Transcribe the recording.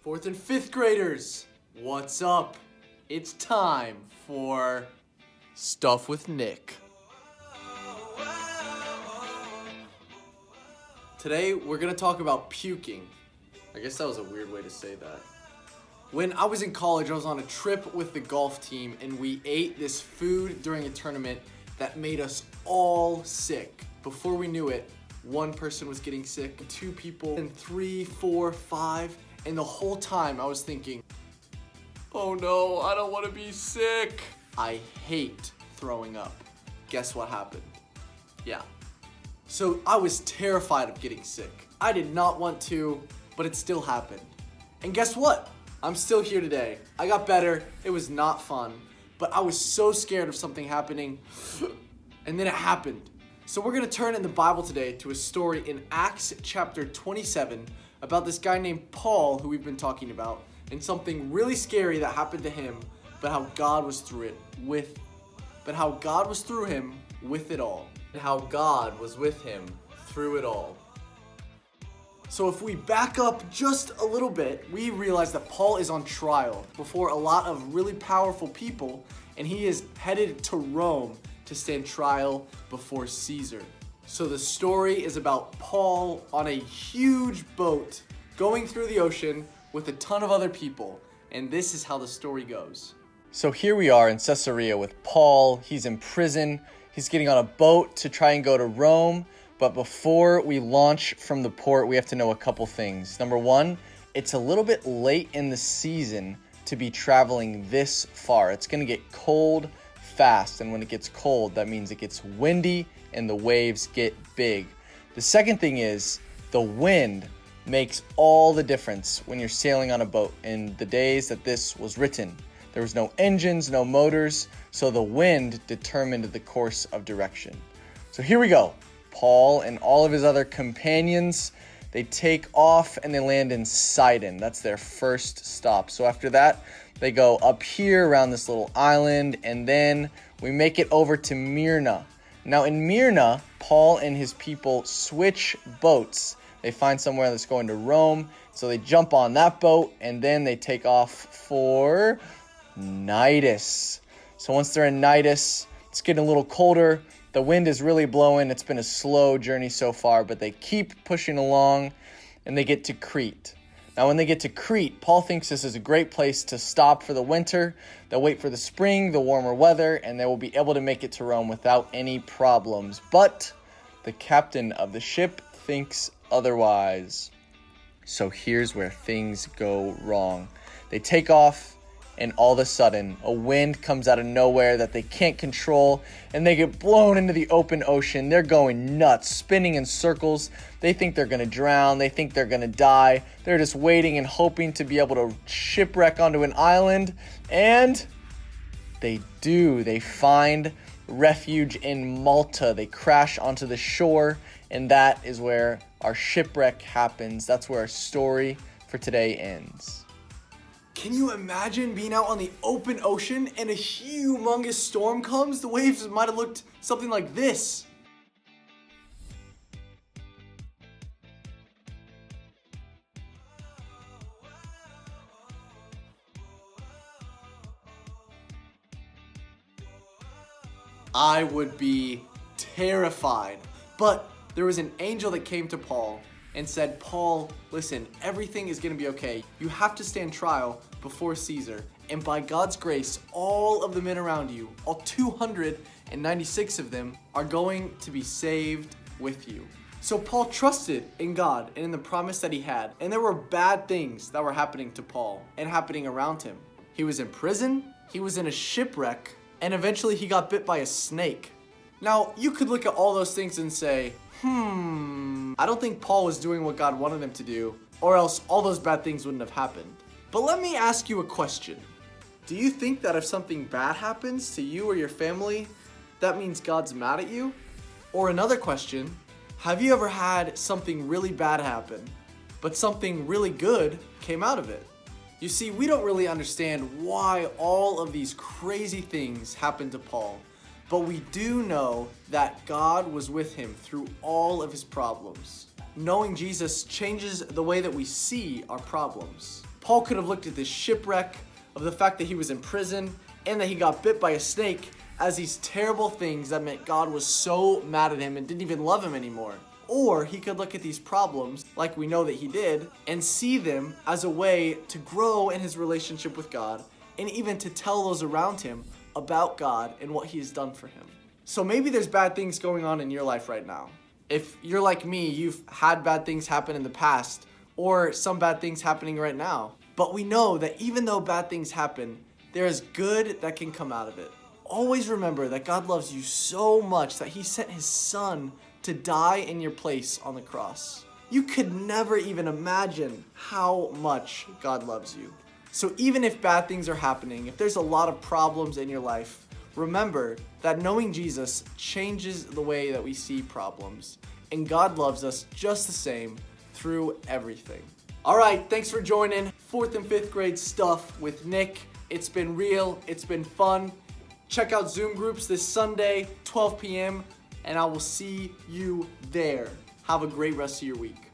Fourth and fifth graders, what's up? It's time for Stuff with Nick. Today, we're gonna talk about puking. I guess that was a weird way to say that. When I was in college, I was on a trip with the golf team, and we ate this food during a tournament that made us all sick. Before we knew it, one person was getting sick, two people, and 3, 4, 5, and the whole time I was thinking, oh no, I don't want to be sick. I hate throwing up. Guess what happened? Yeah. So I was terrified of getting sick. I did not want to, but it still happened. And guess what? I'm still here today. I got better. It was not fun, but I was so scared of something happening, and then it happened. So we're gonna turn in the Bible today to a story in Acts chapter 27 about this guy named Paul who we've been talking about, and something really scary that happened to him, but how God was through him with it all. And how God was with him through it all. So if we back up just a little bit, we realize that Paul is on trial before a lot of really powerful people, and he is headed to Rome to stand trial before Caesar. So the story is about Paul on a huge boat going through the ocean with a ton of other people, and this is how the story goes. So here we are in Caesarea with Paul. He's in prison. He's getting on a boat to try and go to Rome. But before we launch from the port, we have to know a couple things. Number one, it's a little bit late in the season to be traveling this far. It's going to get cold fast. And when it gets cold, that means it gets windy and the waves get big. The second thing is the wind makes all the difference when you're sailing on a boat. In the days that this was written, there was no engines, no motors, so the wind determined the course of direction. So here we go. Paul and all of his other companions, they take off and they land in Sidon. That's their first stop. So after that, they go up here around this little island, and then we make it over to Myrna. Now in Myrna, Paul and his people switch boats. They find somewhere that's going to Rome, so they jump on that boat, and then they take off for Cnidus. So once they're in Cnidus, it's getting a little colder. The wind is really blowing. It's been a slow journey so far, but they keep pushing along, and they get to Crete. Now, when they get to Crete, Paul thinks this is a great place to stop for the winter. They'll wait for the spring, the warmer weather, and they will be able to make it to Rome without any problems. But the captain of the ship thinks otherwise. So here's where things go wrong. They take off, and all of a sudden, a wind comes out of nowhere that they can't control, and they get blown into the open ocean. They're going nuts, spinning in circles. They think they're going to drown. They think they're going to die. They're just waiting and hoping to be able to shipwreck onto an island, and they do. They find refuge in Malta. They crash onto the shore, and that is where our shipwreck happens. That's where our story for today ends. Can you imagine being out on the open ocean and a humongous storm comes? The waves might have looked something like this. I would be terrified. But there was an angel that came to Paul and said, Paul, listen, everything is going to be okay. You have to stand trial before Caesar. And by God's grace, all of the men around you, all 296 of them, are going to be saved with you. So Paul trusted in God and in the promise that he had. And there were bad things that were happening to Paul and happening around him. He was in prison, he was in a shipwreck, and eventually he got bit by a snake. Now, you could look at all those things and say, I don't think Paul was doing what God wanted him to do, or else all those bad things wouldn't have happened. But let me ask you a question. Do you think that if something bad happens to you or your family, that means God's mad at you? Or another question, have you ever had something really bad happen, but something really good came out of it? You see, we don't really understand why all of these crazy things happened to Paul. But we do know that God was with him through all of his problems. Knowing Jesus changes the way that we see our problems. Paul could have looked at this shipwreck of the fact that he was in prison and that he got bit by a snake as these terrible things that meant God was so mad at him and didn't even love him anymore. Or he could look at these problems, like we know that he did, and see them as a way to grow in his relationship with God and even to tell those around him about God and what he has done for him. So maybe there's bad things going on in your life right now. If you're like me, you've had bad things happen in the past or some bad things happening right now. But we know that even though bad things happen, there is good that can come out of it. Always remember that God loves you so much that he sent his son to die in your place on the cross. You could never even imagine how much God loves you. So even if bad things are happening, if there's a lot of problems in your life, remember that knowing Jesus changes the way that we see problems. And God loves us just the same through everything. All right, thanks for joining 4th and 5th grade stuff with Nick. It's been real, it's been fun. Check out Zoom groups this Sunday, 12 p.m., and I will see you there. Have a great rest of your week.